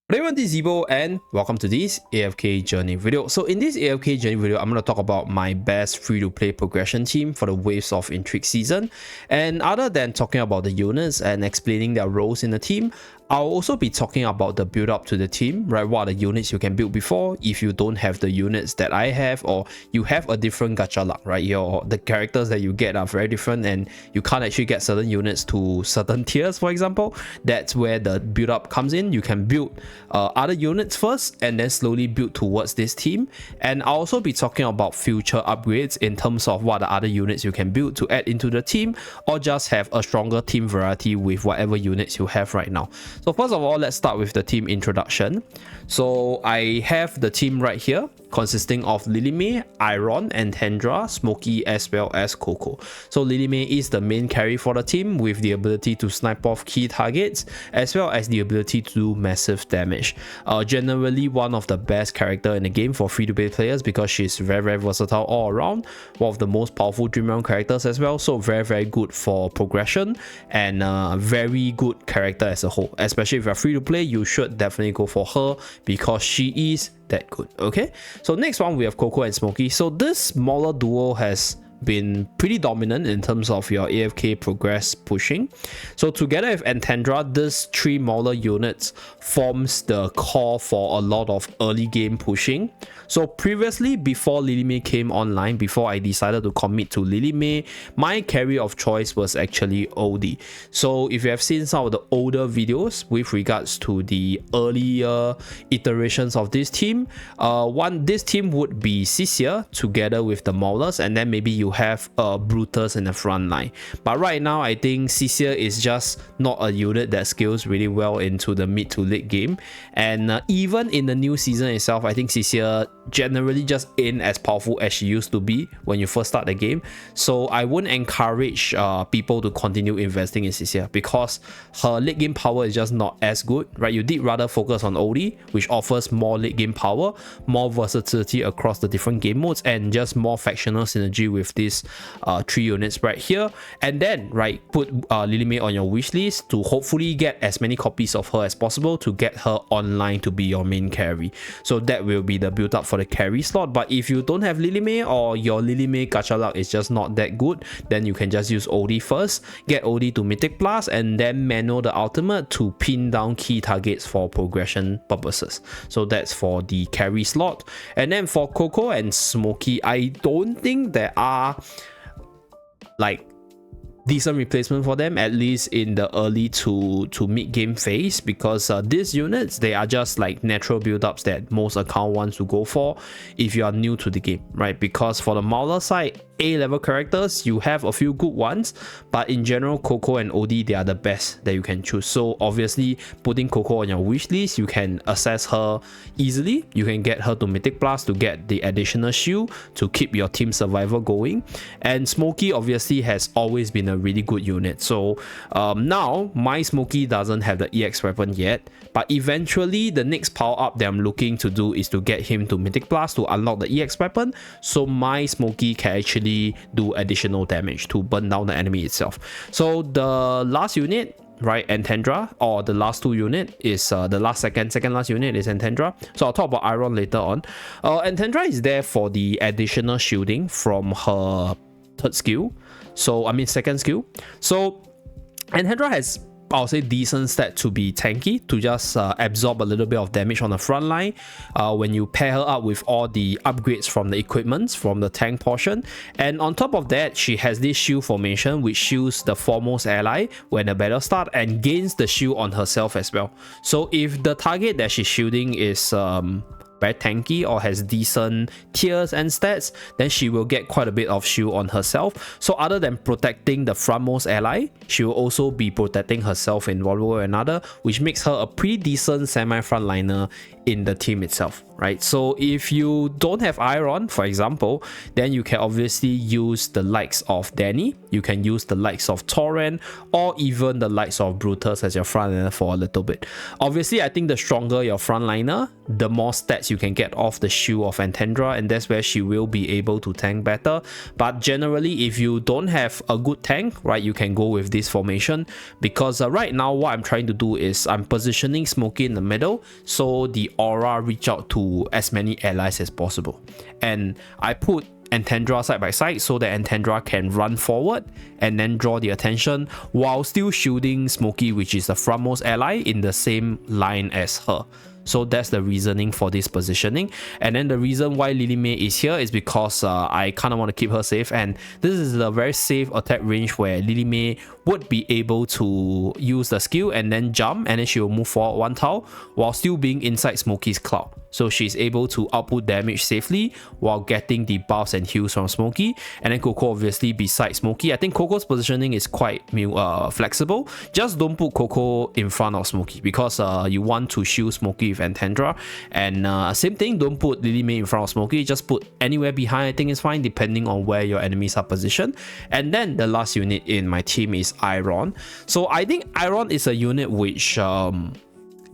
Hello everyone, this is Zeeebo and welcome to this AFK journey video. So in this AFK journey video, I'm going to talk about my best free-to-play progression team for the Waves of Intrigue season. And other than talking about the units and explaining their roles in the team, I'll also be talking about the build up to the team, right? What are the units you can build before if you don't have the units that I have, or you have a different gacha luck, right? The characters that you get are very different and you can't actually get certain units to certain tiers, for example. That's where the build up comes in. You can build other units first and then slowly build towards this team. And I'll also be talking about future upgrades in terms of what the other units you can build to add into the team, or just have a stronger team variety with whatever units you have right now. So first of all, let's start with the team introduction. So I have the team right here, consisting of Lilimay, Iron, and Tendra, Smokey, as well as Coco. So Lilimay is the main carry for the team with the ability to snipe off key targets, as well as the ability to do massive damage. Generally one of the best character in the game for free-to-play players because she's very versatile all around. One of the most powerful Dream Realm characters as well, so very good for progression and very good character as a whole. Especially if you're free-to-play, you should definitely go for her because she is that good. Okay, so next one we have Coco and Smokey. So this smaller duo has been pretty dominant in terms of your AFK progress pushing. So together with Antandra, these three Mauler units forms the core for a lot of early game pushing. So previously, before Lilimay came online, before I decided to commit to Lilimay, my carry of choice was actually Odie. So if you have seen some of the older videos with regards to the earlier iterations of this team, this team would be Cisia together with the Maulers, and then maybe you have Brutus in the front line. But right now, I think Cisia is just not a unit that scales really well into the mid to late game. And even in the new season itself, I think Cisia generally just ain't as powerful as she used to be when you first start the game. So I wouldn't encourage people to continue investing in Cisia because her late game power is just not as good, right? You did rather focus on Odie, which offers more late game power, more versatility across the different game modes, and just more factional synergy with these three units right here. And then, right, put Lilimay on your wish list to hopefully get as many copies of her as possible to get her online to be your main carry. So that will be the build up for the carry slot. But if you don't have Lilimay, or your Lilimay gacha luck is just not that good, then you can just use Odie first, get Odie to Mythic Plus, and then manual the ultimate to pin down key targets for progression purposes. So that's for the carry slot. And then for Coco and Smokey, I don't think there are like decent replacement for them, at least in the early to mid game phase, because these units, they are just like natural build-ups that most account wants to go for if you are new to the game, right? Because for the Mauler side, A-level characters, you have a few good ones, but in general, Coco and Odie, they are the best that you can choose. So obviously, putting Coco on your wish list, you can access her easily. You can get her to Mythic Plus to get the additional shield to keep your team survival going. And Smokey obviously has always been a really good unit. So now, my Smokey doesn't have the EX weapon yet, but eventually, the next power up that I'm looking to do is to get him to Mythic Plus to unlock the EX weapon, so my Smokey can actually do additional damage to burn down the enemy itself. So the last unit, right, Antandra, or the last two unit is the second last unit is Antandra. So I'll talk about Iron later on. Antandra is there for the additional shielding from her third skill. So I mean second skill. So Antandra has, I'll say, decent stat to be tanky, to just absorb a little bit of damage on the front line when you pair her up with all the upgrades from the equipments from the tank portion. And on top of that, she has this shield formation which shields the foremost ally when the battle starts and gains the shield on herself as well. So if the target that she's shielding is very tanky or has decent tiers and stats, then she will get quite a bit of shield on herself. So other than protecting the frontmost ally, she will also be protecting herself in one way or another, which makes her a pretty decent semi-frontliner in the team itself, right? So if you don't have Iron, for example, then you can obviously use the likes of Danny, you can use the likes of Torrent, or even the likes of Brutus as your frontliner for a little bit. Obviously, I think the stronger your frontliner, the more stats perhaps you can get off the shield of Antandra, and that's where she will be able to tank better. But generally, if you don't have a good tank, right, you can go with this formation, because right now what I'm trying to do is I'm positioning Smokey in the middle so the aura reach out to as many allies as possible, and I put Antandra side by side so that Antandra can run forward and then draw the attention while still shielding Smokey, which is the frontmost ally, in the same line as her. So that's the reasoning for this positioning. And then the reason why Lily May is here is because I kind of want to keep her safe, and this is a very safe attack range where Lily May would be able to use the skill and then jump, and then she will move forward 1 tile while still being inside Smokey's cloud. So she's able to output damage safely while getting the buffs and heals from Smokey. And then Coco obviously beside Smokey. I think Coco's positioning is quite flexible. Just don't put Coco in front of Smokey, because you want to shield Smokey with Antandra. And same thing, don't put Lily May in front of Smokey. Just put anywhere behind, I think is fine, depending on where your enemies are positioned. And then the last unit in my team is Iron. So I think Iron is a unit which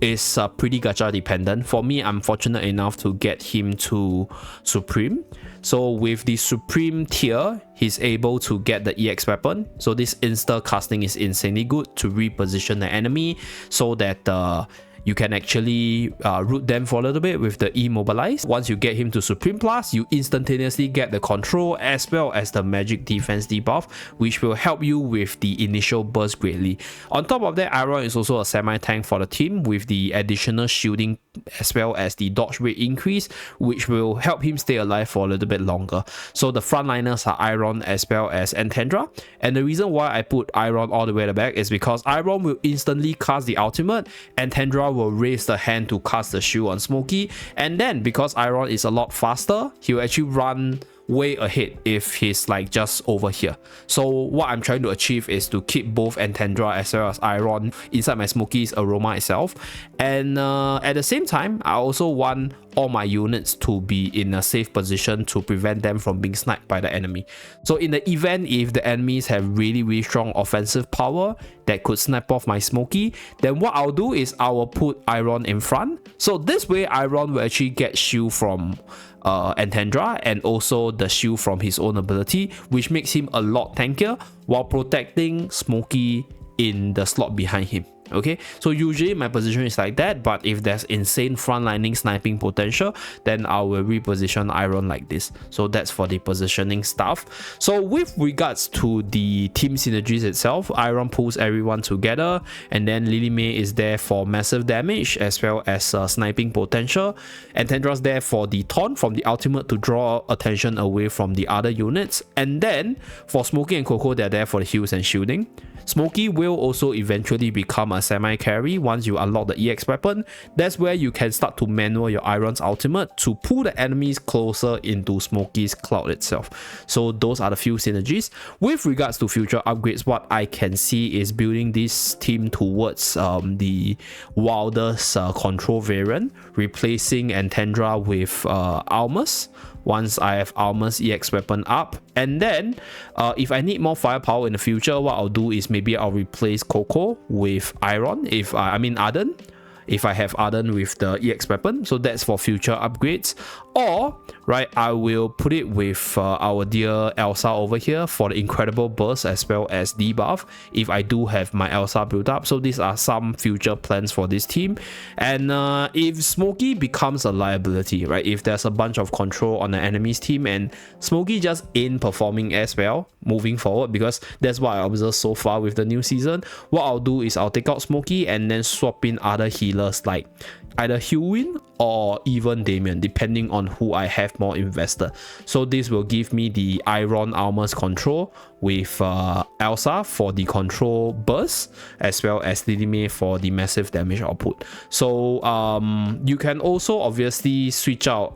is pretty gacha dependent. For me, I'm fortunate enough to get him to Supreme. So with the Supreme tier, he's able to get the EX weapon. So this insta casting is insanely good to reposition the enemy so that you can actually root them for a little bit with the immobilize. Once you get him to Supreme Plus, you instantaneously get the control as well as the magic defense debuff, which will help you with the initial burst greatly. On top of that, Iron is also a semi-tank for the team with the additional shielding as well as the dodge rate increase, which will help him stay alive for a little bit longer. So the frontliners are Iron as well as Antandra. And the reason why I put Iron all the way at the back is because Iron will instantly cast the ultimate, Antandra will raise the hand to cast the shield on Smokey, and then because Iron is a lot faster, he will actually run way ahead if he's like just over here. So what I'm trying to achieve is to keep both Antandra as well as Iron inside my Smokey's aroma itself, and at the same time I also want all my units to be in a safe position to prevent them from being sniped by the enemy. So in the event if the enemies have really strong offensive power that could snipe off my Smokey, then what I'll do is I will put Iron in front. So this way Iron will actually get shield from Antandra and also the shield from his own ability, which makes him a lot tankier while protecting Smokey in the slot behind him. Okay, so usually my position is like that, but if there's insane frontlining sniping potential, then I will reposition Iron like this. So that's for the positioning stuff. So with regards to the team synergies itself, Iron pulls everyone together, and then Lily May is there for massive damage as well as sniping potential. Antandra's there for the taunt from the ultimate to draw attention away from the other units, and then for Smokey and Coco, they're there for the heals and shielding. Smokey will also eventually become a semi-carry once you unlock the EX weapon. That's where you can start to manual your Iron's ultimate to pull the enemies closer into Smokey's cloud itself. So those are the few synergies. With regards to future upgrades, what I can see is building this team towards the wildest control variant, replacing Antandra with Almas. Once I have Alma's EX weapon up, and then if I need more firepower in the future, what I'll do is maybe I'll replace Coco with Iron, I mean Arden, if I have Arden with the EX weapon. So that's for future upgrades. Or right, I will put it with our dear Elsa over here for the incredible burst as well as debuff if I do have my Elsa built up. So these are some future plans for this team. And if Smokey becomes a liability, right, if there's a bunch of control on the enemy's team and Smokey just ain't performing as well moving forward, because that's what I observed so far with the new season, what I'll do is I'll take out Smokey and then swap in other healers like either Hewin or even Damien, depending on who I have more invested. So this will give me the Iron Almas control with Elsa for the control burst as well as Lily May for the massive damage output. So you can also obviously switch out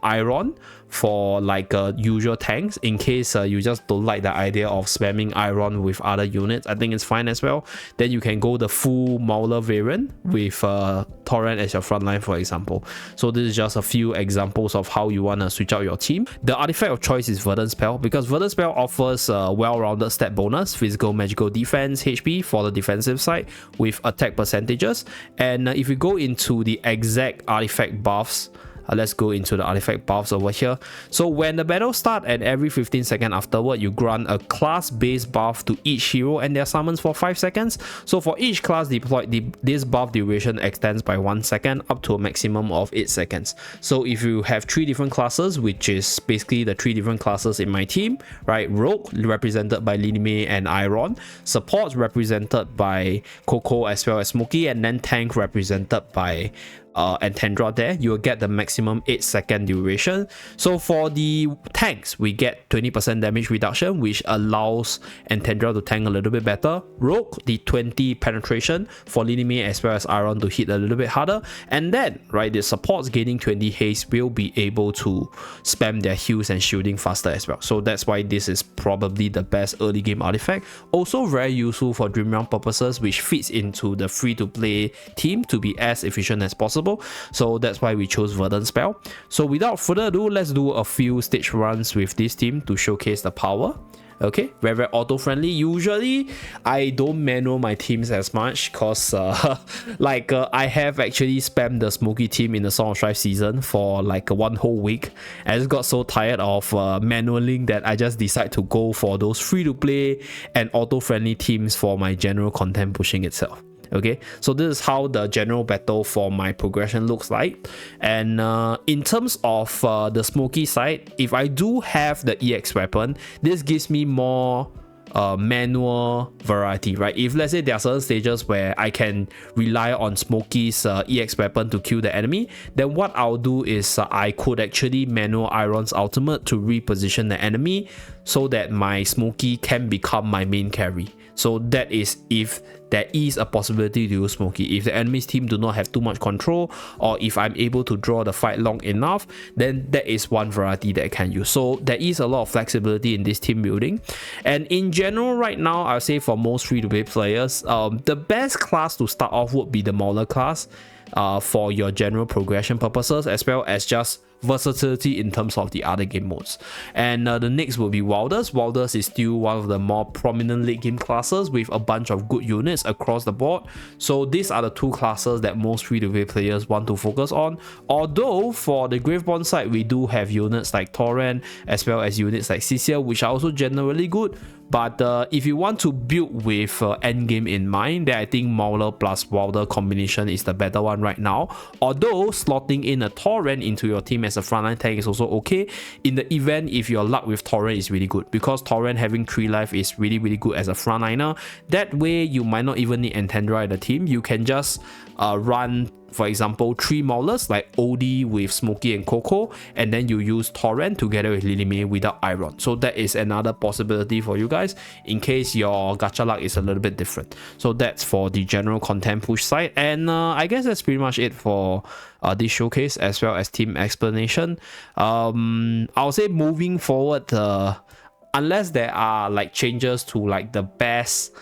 Iron for like usual tanks in case you just don't like the idea of spamming Iron with other units. I think it's fine as well. Then you can go the full Mauler variant with Torrent as your frontline, for example. So this is just a few examples of how you want to switch out your team. The artifact of choice is Verdant Spell, because Verdant Spell offers a well-rounded stat bonus, physical, magical, defense, HP for the defensive side with attack percentages. And if you go into the exact artifact buffs let's go into the artifact buffs over here. So when the battle starts and every 15 seconds afterward, you grant a class based buff to each hero and their summons for 5 seconds. So for each class deployed, this buff duration extends by 1 second up to a maximum of 8 seconds. So if you have 3 different classes, which is basically the 3 different classes in my team, right? Rogue represented by Linime and Iron, supports represented by Coco as well as Smokey, and then tank represented by Antandra there, you will get the maximum 8-second duration. So for the tanks, we get 20% damage reduction, which allows Antandra to tank a little bit better. Rogue, the 20 penetration for Linime as well as Iron to hit a little bit harder. And then, right, the supports gaining 20 haste will be able to spam their heals and shielding faster as well. So that's why this is probably the best early game artifact. Also very useful for Dream Realm purposes, which fits into the free-to-play team to be as efficient as possible. So that's why we chose Verdant Spell. So without further ado, let's do a few stage runs with this team to showcase the power. Okay, very auto-friendly. Usually I don't manual my teams as much because I have actually spammed the Smoky team in the Song of Strife season for like 1 whole week. I just got so tired of manualing that I just decided to go for those free-to-play and auto-friendly teams for my general content pushing itself. Okay, so this is how the general battle for my progression looks like. And in terms of the Smoky side, if I do have the EX weapon, this gives me more manual variety, right? If let's say there are certain stages where I can rely on Smoky's EX weapon to kill the enemy, then what I'll do is I could actually manual Iron's ultimate to reposition the enemy so that my Smoky can become my main carry. So that is if there is a possibility to use Smoky. If the enemy's team do not have too much control, or if I'm able to draw the fight long enough, then that is one variety that I can use. So there is a lot of flexibility in this team building. And in general right now, I'll say for most free-to-play players, the best class to start off would be the Mauler class for your general progression purposes, as well as just versatility in terms of the other game modes. And the next will be Wilders. Wilders is still one of the more prominent late game classes with a bunch of good units across the board. So these are the 2 classes that most free-to-play players want to focus on. Although for the Graveborn side, we do have units like Torrent as well as units like Cecil, which are also generally good. But if you want to build with endgame in mind, then I think Mauler plus Wilder combination is the better one right now. Although slotting in a Torrent into your team as a frontline tank is also okay. In the event, if your luck with Torrent is really good, because Torrent having 3 life is really good as a frontliner. That way you might not even need Antandra in the team. You can just run, for example, 3 Maulers like OD with Smokey and Coco, and then you use Torrent together with Linime without Iron. So that is another possibility for you guys in case your gacha luck is a little bit different. So that's for the general content push side. And I guess that's pretty much it for this showcase as well as team explanation. I'll say moving forward, unless there are like changes to like the best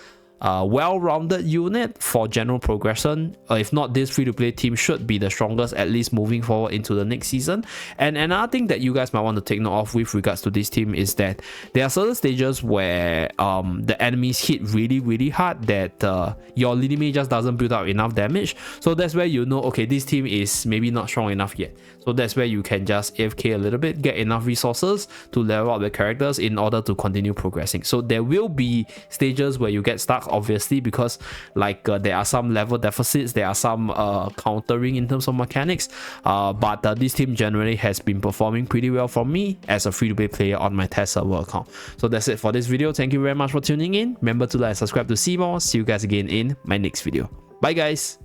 well-rounded unit for general progression, if not, this free-to-play team should be the strongest, at least moving forward into the next season. And another thing that you guys might want to take note of with regards to this team is that there are certain stages where the enemies hit really hard that your Linime just doesn't build up enough damage. So that's where you know, okay, this team is maybe not strong enough yet. So that's where you can just AFK a little bit, get enough resources to level up the characters in order to continue progressing. So there will be stages where you get stuck, obviously, because like there are some level deficits, there are some countering in terms of mechanics, but this team generally has been performing pretty well for me as a free-to-play player on my test server account. So that's it for this video. Thank you very much for tuning in. Remember to like and subscribe to see more. See you guys again in my next video. Bye guys.